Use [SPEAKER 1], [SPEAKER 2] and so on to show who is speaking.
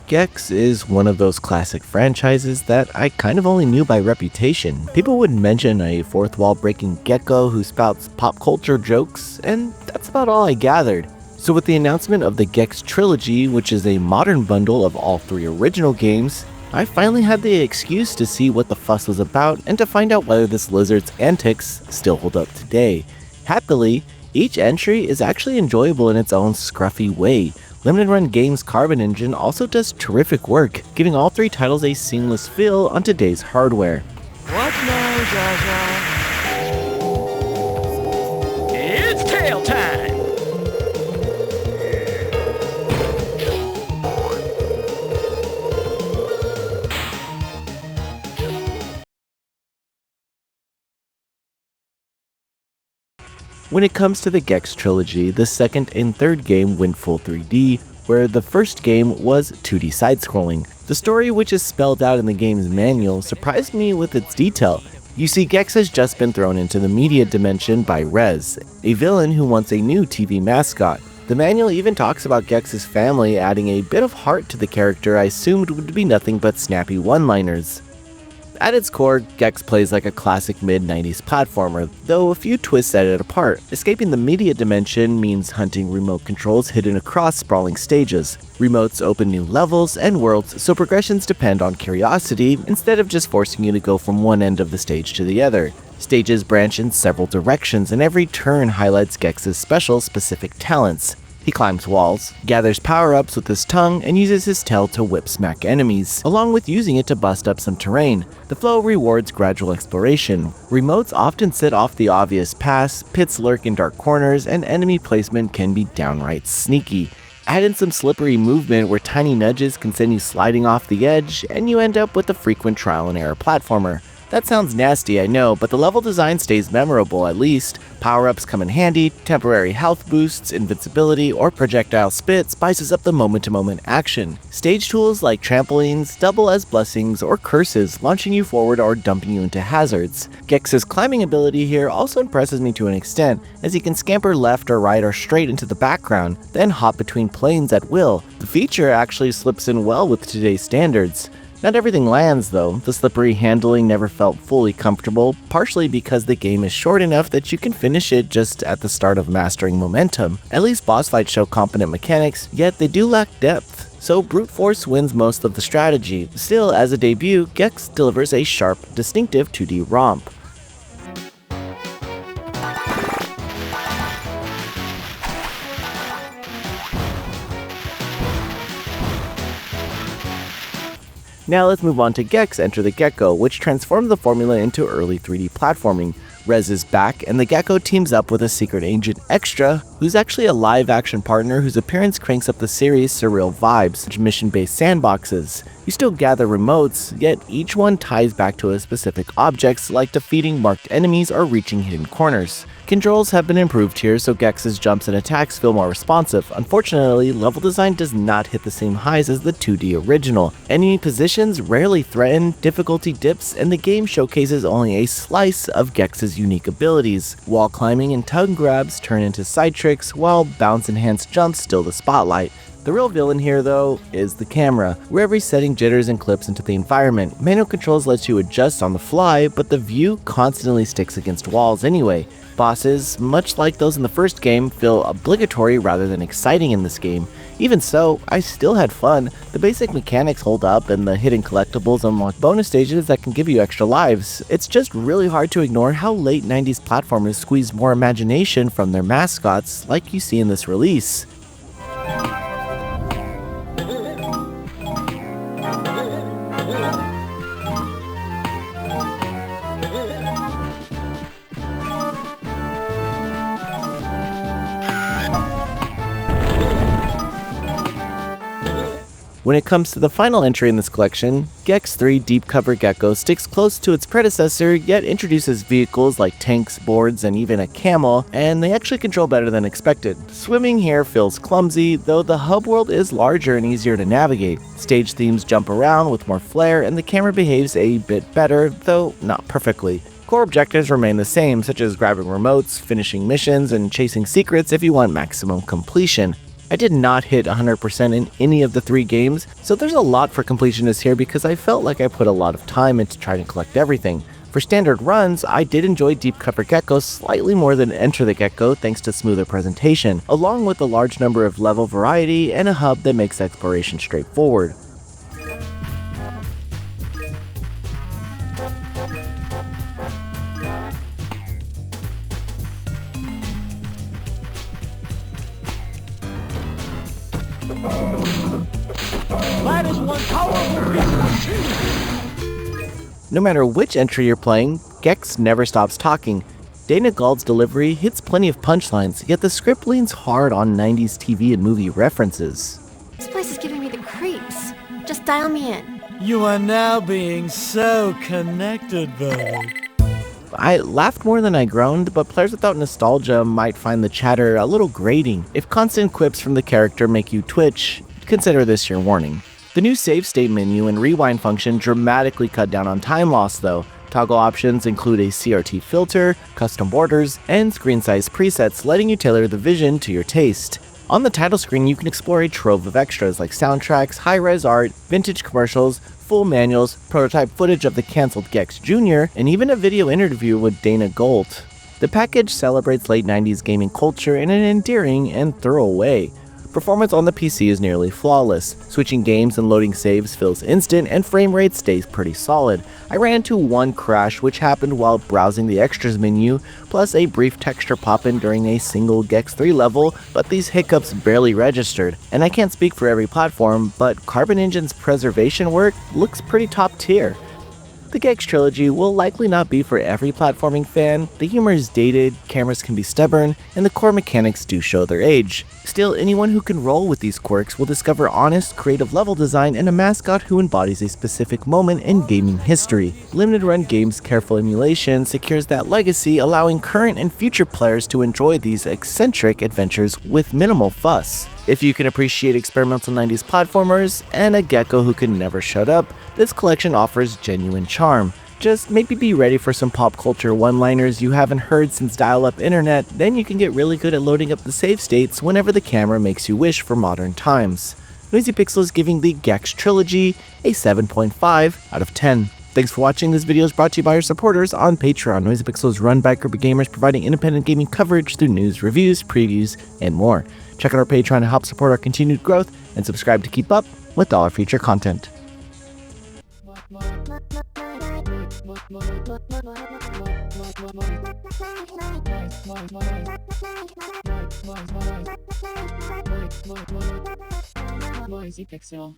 [SPEAKER 1] Gex is one of those classic franchises that I kind of only knew by reputation. People would mention a fourth wall breaking gecko who spouts pop culture jokes, and that's about all I gathered. So with the announcement of the Gex Trilogy, which is a modern bundle of all three original games, I finally had the excuse to see what the fuss was about and to find out whether this lizard's antics still hold up today. Happily, each entry is actually enjoyable in its own scruffy way. Limited Run Games' Carbon Engine also does terrific work, giving all three titles a seamless feel on today's hardware.
[SPEAKER 2] What now, Jaja? It's tail time!
[SPEAKER 1] When it comes to the Gex Trilogy, the second and third game went full 3D, where the first game was 2D side-scrolling. The story, which is spelled out in the game's manual, surprised me with its detail. You see, Gex has just been thrown into the media dimension by Rez, a villain who wants a new TV mascot. The manual even talks about Gex's family, adding a bit of heart to the character I assumed would be nothing but snappy one-liners. At its core, Gex plays like a classic mid-90s platformer, though a few twists set it apart. Escaping the media dimension means hunting remote controls hidden across sprawling stages. Remotes open new levels and worlds, so progressions depend on curiosity instead of just forcing you to go from one end of the stage to the other. Stages branch in several directions, and every turn highlights Gex's specific talents. He climbs walls, gathers power-ups with his tongue, and uses his tail to whip-smack enemies, along with using it to bust up some terrain. The flow rewards gradual exploration. Remotes often set off the obvious paths, pits lurk in dark corners, and enemy placement can be downright sneaky. Add in some slippery movement where tiny nudges can send you sliding off the edge, and you end up with a frequent trial-and-error platformer. That sounds nasty, I know, but the level design stays memorable at least. Power-ups come in handy, temporary health boosts, invincibility, or projectile spit spices up the moment-to-moment action. Stage tools like trampolines double as blessings or curses, launching you forward or dumping you into hazards. Gex's climbing ability here also impresses me to an extent, as he can scamper left or right or straight into the background, then hop between planes at will. The feature actually slips in well with today's standards. Not everything lands though. The slippery handling never felt fully comfortable, partially because the game is short enough that you can finish it just at the start of mastering momentum. At least boss fights show competent mechanics, yet they do lack depth, so brute force wins most of the strategy. Still, as a debut, Gex delivers a sharp, distinctive 2D romp. Now let's move on to Gex Enter the Gecko, which transformed the formula into early 3D platforming. Rez is back, and the Gecko teams up with a secret agent Extra, who's actually a live-action partner whose appearance cranks up the series' surreal vibes, mission-based sandboxes. You still gather remotes, yet each one ties back to a specific objects like defeating marked enemies or reaching hidden corners. Controls have been improved here, so Gex's jumps and attacks feel more responsive. Unfortunately, level design does not hit the same highs as the 2D original. Enemy positions rarely threaten, difficulty dips, and the game showcases only a slice of Gex's unique abilities. Wall climbing and tongue grabs turn into side tricks, while bounce-enhanced jumps steal the spotlight. The real villain here, though, is the camera. Where every setting jitters and clips into the environment. Manual controls lets you adjust on the fly, but the view constantly sticks against walls anyway. Bosses, much like those in the first game, feel obligatory rather than exciting in this game. Even so, I still had fun. The basic mechanics hold up, and the hidden collectibles unlock bonus stages that can give you extra lives. It's just really hard to ignore how late 90s platformers squeeze more imagination from their mascots, like you see in this release. When it comes to the final entry in this collection, Gex 3 Deep Cover Gecko sticks close to its predecessor, yet introduces vehicles like tanks, boards, and even a camel, and they actually control better than expected. Swimming here feels clumsy, though the hub world is larger and easier to navigate. Stage themes jump around with more flair, and the camera behaves a bit better, though not perfectly. Core objectives remain the same, such as grabbing remotes, finishing missions, and chasing secrets if you want maximum completion. I did not hit 100% in any of the 3 games, so there's a lot for completionists here because I felt like I put a lot of time into trying to collect everything. For standard runs, I did enjoy Deep Cover Gecko slightly more than Enter the Gecko thanks to smoother presentation, along with a large number of level variety and a hub that makes exploration straightforward.
[SPEAKER 2] That is one powerful beast machine.
[SPEAKER 1] No matter which entry you're playing, Gex never stops talking. Dana Gauld's delivery hits plenty of punchlines, yet the script leans hard on 90s TV and movie references.
[SPEAKER 3] This place is giving me the creeps. Just dial me in.
[SPEAKER 2] You are now being so connected, buddy.
[SPEAKER 1] I laughed more than I groaned, but players without nostalgia might find the chatter a little grating. If constant quips from the character make you twitch, consider this your warning. The new save state menu and rewind function dramatically cut down on time loss though. Toggle options include a CRT filter, custom borders, and screen size presets letting you tailor the vision to your taste. On the title screen you can explore a trove of extras like soundtracks, high-res art, vintage commercials, full manuals, prototype footage of the cancelled Gex Jr., and even a video interview with Dana Gould. The package celebrates late 90s gaming culture in an endearing and thorough way. Performance on the PC is nearly flawless. Switching games and loading saves feels instant and frame rate stays pretty solid. I ran into one crash which happened while browsing the extras menu, plus a brief texture pop-in during a single Gex 3 level, but these hiccups barely registered. And I can't speak for every platform, but Carbon Engine's preservation work looks pretty top tier. The Gex Trilogy will likely not be for every platforming fan, the humor is dated, cameras can be stubborn, and the core mechanics do show their age. Still, anyone who can roll with these quirks will discover honest, creative level design and a mascot who embodies a specific moment in gaming history. Limited Run Games' careful emulation secures that legacy, allowing current and future players to enjoy these eccentric adventures with minimal fuss. If you can appreciate experimental 90s platformers and a gecko who can never shut up, this collection offers genuine charm. Just maybe be ready for some pop culture one-liners you haven't heard since dial-up internet, then you can get really good at loading up the save states whenever the camera makes you wish for modern times. Noisy Pixel is giving the Gex Trilogy a 7.5 out of 10. Thanks for watching. This video is brought to you by our supporters on Patreon. Noisy Pixel is run by a group of gamers providing independent gaming coverage through news, reviews, previews, and more. Check out our Patreon to help support our continued growth, and subscribe to keep up with all our future content.
[SPEAKER 4] Noisy Pixel.